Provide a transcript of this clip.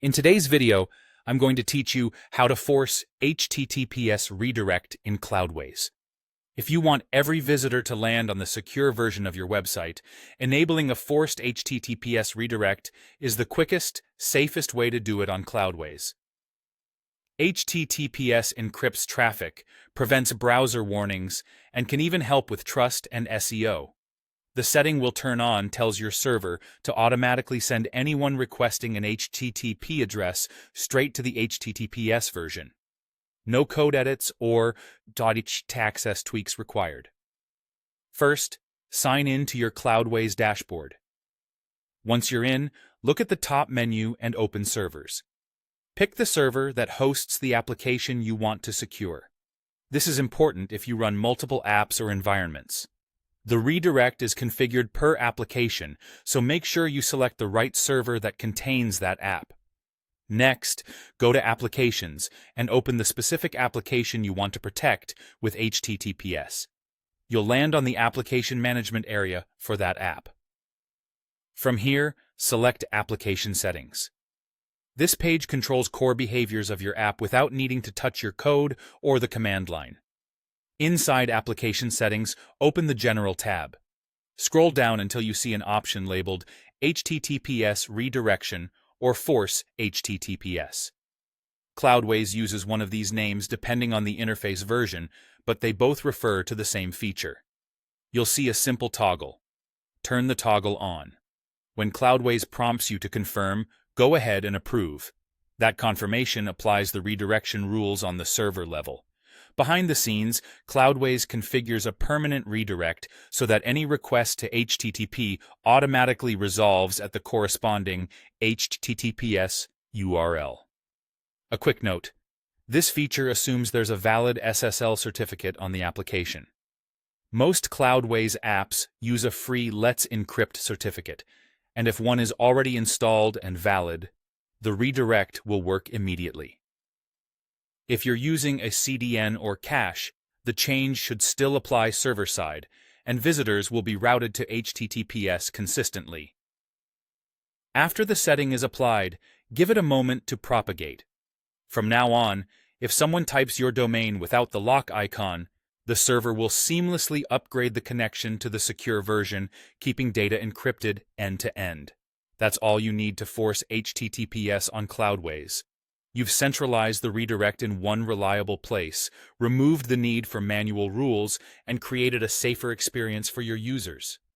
In today's video, I'm going to teach you how to force HTTPS redirect in Cloudways. If you want every visitor to land on the secure version of your website, enabling a forced HTTPS redirect is the quickest, safest way to do it on Cloudways. HTTPS encrypts traffic, prevents browser warnings, and can even help with trust and SEO. The setting will turn on tells your server to automatically send anyone requesting an HTTP address straight to the HTTPS version. No code edits or htaccess tweaks required. First, sign in to your Cloudways dashboard. Once you're in, look at the top menu and open servers. Pick the server that hosts the application you want to secure. This is important if you run multiple apps or environments. The redirect is configured per application, so make sure you select the right server that contains that app. Next, go to Applications and open the specific application you want to protect with HTTPS. You'll land on the Application Management area for that app. From here, select Application Settings. This page controls core behaviors of your app without needing to touch your code or the command line. Inside Application Settings, open the General tab. Scroll down until you see an option labeled HTTPS Redirection or Force HTTPS. Cloudways uses one of these names depending on the interface version, but they both refer to the same feature. You'll see a simple toggle. Turn the toggle on. When Cloudways prompts you to confirm, go ahead and approve. That confirmation applies the redirection rules on the server level. Behind the scenes, Cloudways configures a permanent redirect so that any request to HTTP automatically resolves at the corresponding HTTPS URL. A quick note: this feature assumes there's a valid SSL certificate on the application. Most Cloudways apps use a free Let's Encrypt certificate, and if one is already installed and valid, the redirect will work immediately. If you're using a CDN or cache, the change should still apply server-side, and visitors will be routed to HTTPS consistently. After the setting is applied, give it a moment to propagate. From now on, if someone types your domain without the lock icon, the server will seamlessly upgrade the connection to the secure version, keeping data encrypted end-to-end. That's all you need to force HTTPS on Cloudways. You've centralized the redirect in one reliable place, removed the need for manual rules, and created a safer experience for your users.